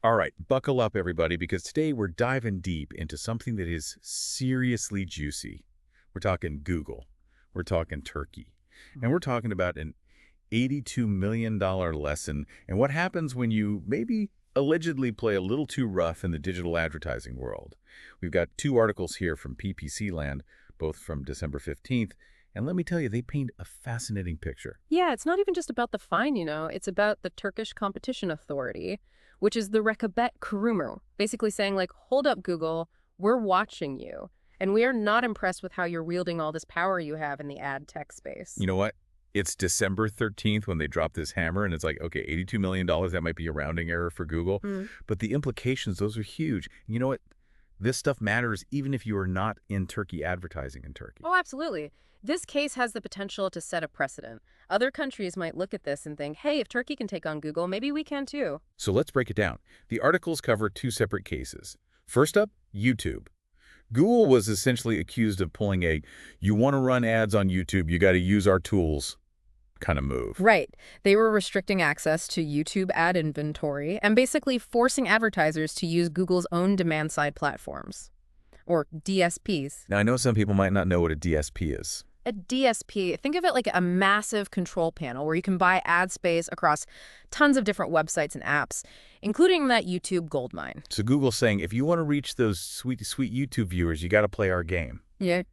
All right, buckle up, everybody, because today we're diving deep into something that is seriously juicy. We're talking Google. We're talking Turkey. And we're talking about an $82 million lesson and what happens when you maybe allegedly play a little too rough in the digital advertising world. We've got two articles here from PPC Land, both from December 15th, and let me tell you, they paint a fascinating picture. Yeah, it's not even just about the fine, it's about the Turkish Competition Authority, which is the Rekabet Kurumu, basically saying like, hold up, Google, we're watching you. And we are not impressed with how you're wielding all this power you have in the ad tech space. You know what? It's December 13th when they drop this hammer, and it's like, okay, $82 million, that might be a rounding error for Google. But the implications, those are huge. You know what? This stuff matters even if you are not in Turkey advertising in Turkey. Oh, absolutely. This case has the potential to set a precedent. Other countries might look at this and think, hey, if Turkey can take on Google, maybe we can too. So let's break it down. The articles cover two separate cases. First up, YouTube. Google was essentially accused of pulling a, you want to run ads on YouTube, you got to use our tools kind of move. Right. They were restricting access to YouTube ad inventory and basically forcing advertisers to use Google's own demand-side platforms, or DSPs. Now, I know some people might not know what a DSP is. A DSP, think of it like a massive control panel where you can buy ad space across tons of different websites and apps, including that YouTube goldmine. So Google's saying, if you want to reach those sweet, sweet YouTube viewers, you got to play our game. Yeah.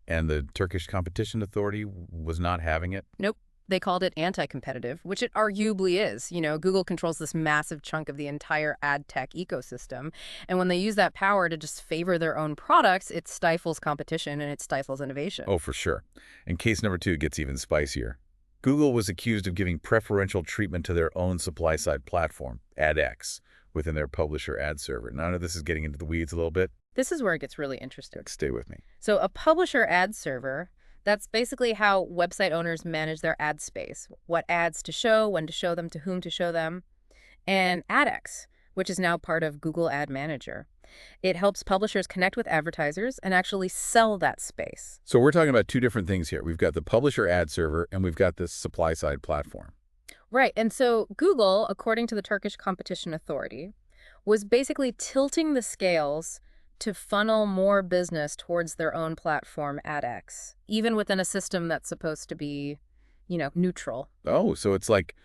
And the Turkish Competition Authority was not having it. Nope. They called it anti-competitive, which it arguably is. Google controls this massive chunk of the entire ad tech ecosystem. And when they use that power to just favor their own products, it stifles competition and it stifles innovation. Oh, for sure. And case number two gets even spicier. Google was accused of giving preferential treatment to their own supply-side platform, AdX, within their publisher ad server. Now, I know this is getting into the weeds a little bit. This is where it gets really interesting. Stay with me. So a publisher ad server, that's basically how website owners manage their ad space, what ads to show, when to show them, to whom to show them. And AdX, which is now part of Google Ad Manager. It helps publishers connect with advertisers and actually sell that space. So we're talking about two different things here. We've got the publisher ad server and we've got this supply-side platform. Right. And so Google, according to the Turkish Competition Authority, was basically tilting the scales to funnel more business towards their own platform, AdX, even within a system that's supposed to be, neutral. Oh, so it's like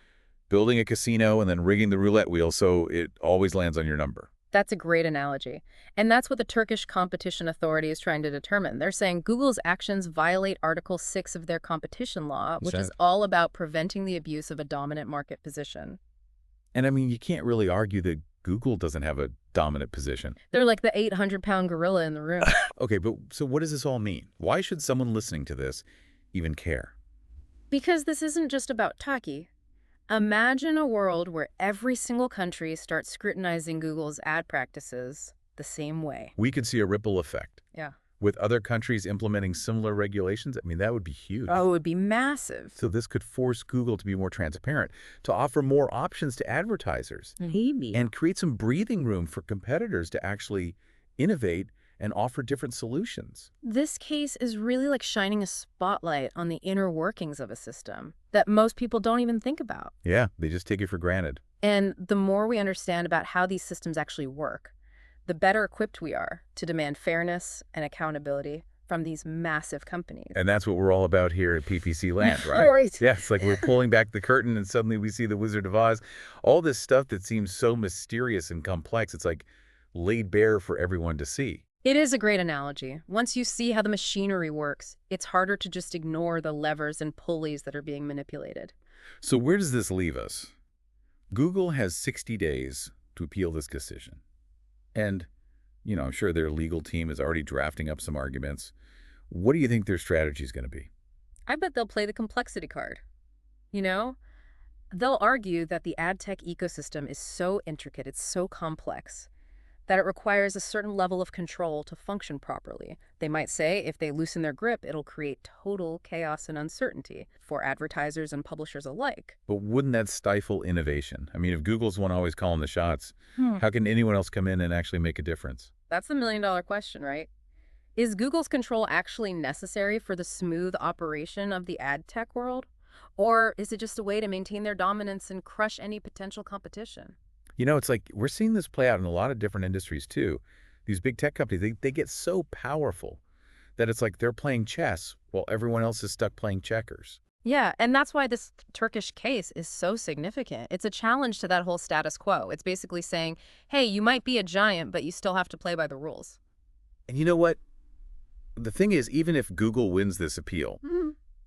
building a casino and then rigging the roulette wheel so it always lands on your number. That's a great analogy. And that's what the Turkish Competition Authority is trying to determine. They're saying Google's actions violate Article 6 of their competition law, which is all about preventing the abuse of a dominant market position. And I mean, you can't really argue that Google doesn't have a dominant position. They're like the 800-pound gorilla in the room. Okay, but so what does this all mean? Why should someone listening to this even care? Because this isn't just about Turkey. Imagine a world where every single country starts scrutinizing Google's ad practices the same way. We could see a ripple effect. Yeah. With other countries implementing similar regulations, I mean, that would be huge. Oh, it would be massive. So this could force Google to be more transparent, to offer more options to advertisers, Maybe. and create some breathing room for competitors to actually innovate and offer different solutions. This case is really like shining a spotlight on the inner workings of a system that most people don't even think about. Yeah, they just take it for granted. And the more we understand about how these systems actually work, the better equipped we are to demand fairness and accountability from these massive companies. And that's what we're all about here at PPC Land, right? Right. Yeah, it's like we're pulling back the curtain and suddenly we see the Wizard of Oz. All this stuff that seems so mysterious and complex, it's like laid bare for everyone to see. It is a great analogy. Once you see how the machinery works, it's harder to just ignore the levers and pulleys that are being manipulated. So where does this leave us? Google has 60 days to appeal this decision. And, I'm sure their legal team is already drafting up some arguments. What do you think their strategy is going to be? I bet they'll play the complexity card. They'll argue that the ad tech ecosystem is so intricate, it's so complex, that it requires a certain level of control to function properly. They might say if they loosen their grip, it'll create total chaos and uncertainty for advertisers and publishers alike. But wouldn't that stifle innovation? I mean, if Google's one always calling the shots, how can anyone else come in and actually make a difference? That's the million-dollar question, right? Is Google's control actually necessary for the smooth operation of the ad tech world? Or is it just a way to maintain their dominance and crush any potential competition? It's like we're seeing this play out in a lot of different industries too. These big tech companies, they get so powerful that it's like they're playing chess while everyone else is stuck playing checkers. Yeah, and that's why this Turkish case is so significant. It's a challenge to that whole status quo. It's basically saying, hey, you might be a giant, but you still have to play by the rules. And you know what? The thing is, even if Google wins this appeal,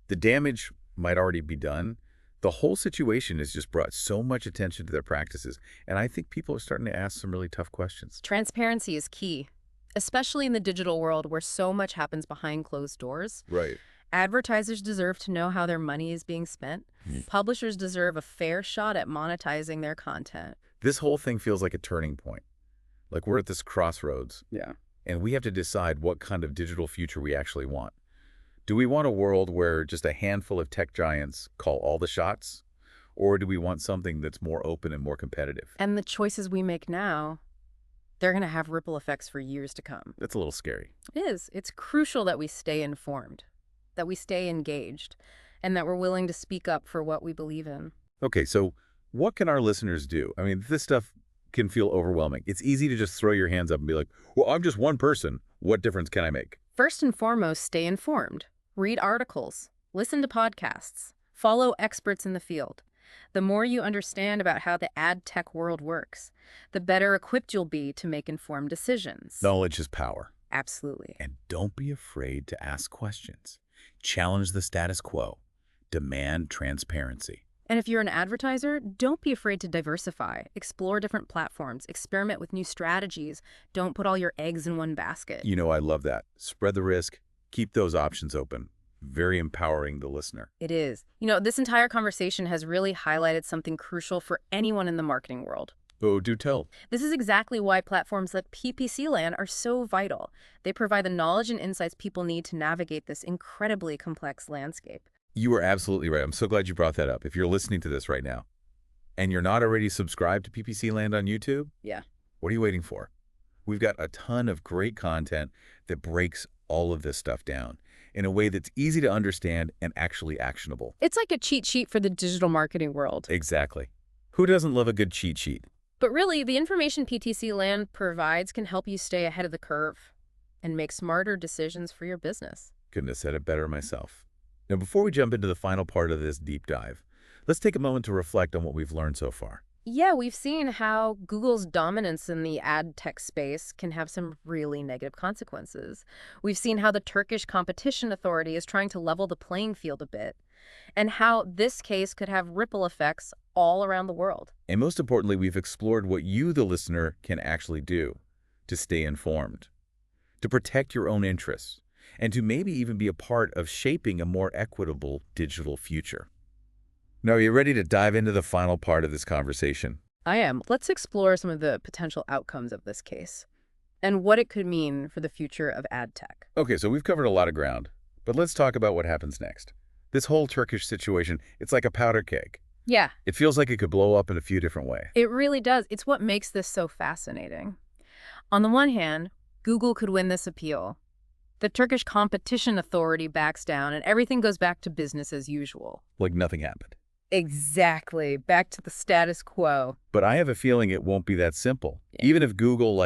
the damage might already be done. The whole situation has just brought so much attention to their practices, and I think people are starting to ask some really tough questions. Transparency is key, especially in the digital world where so much happens behind closed doors. Right. Advertisers deserve to know how their money is being spent. Publishers deserve a fair shot at monetizing their content. This whole thing feels like a turning point. Like we're at this crossroads, Yeah. and we have to decide what kind of digital future we actually want. Do we want a world where just a handful of tech giants call all the shots? Or do we want something that's more open and more competitive? And the choices we make now, they're going to have ripple effects for years to come. That's a little scary. It is. It's crucial that we stay informed, that we stay engaged, and that we're willing to speak up for what we believe in. Okay, so what can our listeners do? I mean, this stuff can feel overwhelming. It's easy to just throw your hands up and be like, well, I'm just one person. What difference can I make? First and foremost, stay informed. Read articles, listen to podcasts, follow experts in the field. The more you understand about how the ad tech world works, the better equipped you'll be to make informed decisions. Knowledge is power. Absolutely. And don't be afraid to ask questions. Challenge the status quo. Demand transparency. And if you're an advertiser, don't be afraid to diversify. Explore different platforms. Experiment with new strategies. Don't put all your eggs in one basket. I love that. Spread the risk. Keep those options open. Very empowering the listener. It is. This entire conversation has really highlighted something crucial for anyone in the marketing world. Oh, do tell. This is exactly why platforms like PPC Land are so vital. They provide the knowledge and insights people need to navigate this incredibly complex landscape. You are absolutely right. I'm so glad you brought that up. If you're listening to this right now and you're not already subscribed to PPC Land on YouTube, Yeah. what are you waiting for? We've got a ton of great content that breaks all of this stuff down in a way that's easy to understand and actually actionable. It's like a cheat sheet for the digital marketing world. Exactly. Who doesn't love a good cheat sheet? But really, the information PTC Land provides can help you stay ahead of the curve and make smarter decisions for your business. Couldn't have said it better myself. Now, before we jump into the final part of this deep dive, let's take a moment to reflect on what we've learned so far. Yeah, we've seen how Google's dominance in the ad tech space can have some really negative consequences. We've seen how the Turkish Competition Authority is trying to level the playing field a bit, and how this case could have ripple effects all around the world. And most importantly, we've explored what you, the listener, can actually do to stay informed, to protect your own interests, and to maybe even be a part of shaping a more equitable digital future. Now, are you ready to dive into the final part of this conversation? I am. Let's explore some of the potential outcomes of this case and what it could mean for the future of ad tech. Okay, so we've covered a lot of ground, but let's talk about what happens next. This whole Turkish situation, it's like a powder keg. Yeah, It feels like it could blow up in a few different ways. it really does. It's what makes this so fascinating. On the one hand, Google could win this appeal. The Turkish Competition Authority backs down and everything goes back to business as usual. Like nothing happened. Exactly. Back to the status quo. But I have a feeling it won't be that simple. Yeah. Even if Google,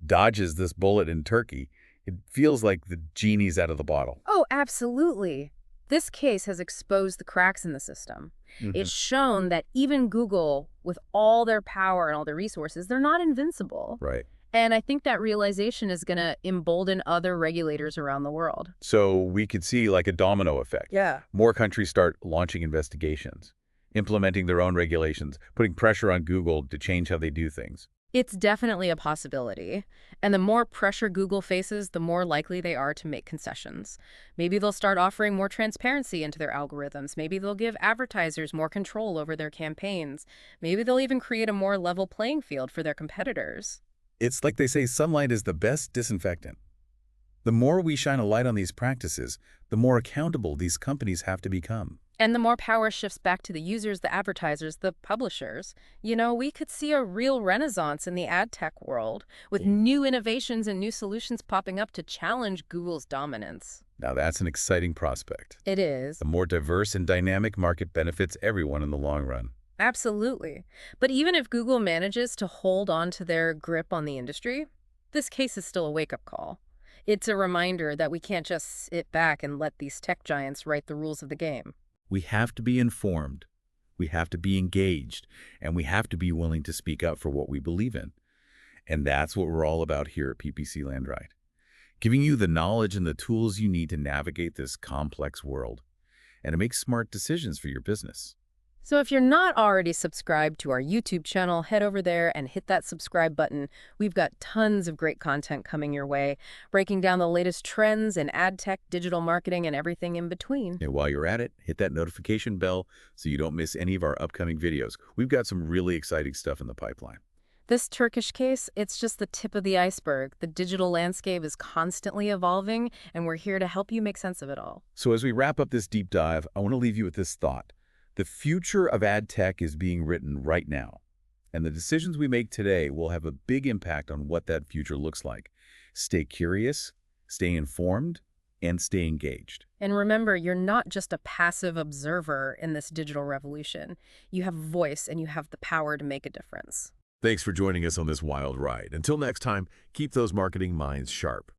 dodges this bullet in Turkey, it feels like the genie's out of the bottle. Oh, absolutely. This case has exposed the cracks in the system. It's shown that even Google, with all their power and all their resources, they're not invincible. Right. And I think that realization is going to embolden other regulators around the world. So we could see like a domino effect. Yeah. More countries start launching investigations, implementing their own regulations, putting pressure on Google to change how they do things. It's definitely a possibility. And the more pressure Google faces, the more likely they are to make concessions. Maybe they'll start offering more transparency into their algorithms. Maybe they'll give advertisers more control over their campaigns. Maybe they'll even create a more level playing field for their competitors. It's like they say sunlight is the best disinfectant. The more we shine a light on these practices, the more accountable these companies have to become. And the more power shifts back to the users, the advertisers, the publishers. We could see a real renaissance in the ad tech world with new innovations and new solutions popping up to challenge Google's dominance. Now that's an exciting prospect. It is. The more diverse and dynamic market benefits everyone in the long run. Absolutely. But even if Google manages to hold on to their grip on the industry, this case is still a wake-up call. It's a reminder that we can't just sit back and let these tech giants write the rules of the game. We have to be informed, we have to be engaged, and we have to be willing to speak up for what we believe in. And that's what we're all about here at PPC Landride, giving you the knowledge and the tools you need to navigate this complex world and to make smart decisions for your business. So if you're not already subscribed to our YouTube channel, head over there and hit that subscribe button. We've got tons of great content coming your way, breaking down the latest trends in ad tech, digital marketing, and everything in between. And while you're at it, hit that notification bell so you don't miss any of our upcoming videos. We've got some really exciting stuff in the pipeline. This Turkish case, it's just the tip of the iceberg. The digital landscape is constantly evolving, and we're here to help you make sense of it all. So as we wrap up this deep dive, I want to leave you with this thought. The future of ad tech is being written right now, and the decisions we make today will have a big impact on what that future looks like. Stay curious, stay informed, and stay engaged. And remember, you're not just a passive observer in this digital revolution. You have a voice, and you have the power to make a difference. Thanks for joining us on this wild ride. Until next time, keep those marketing minds sharp.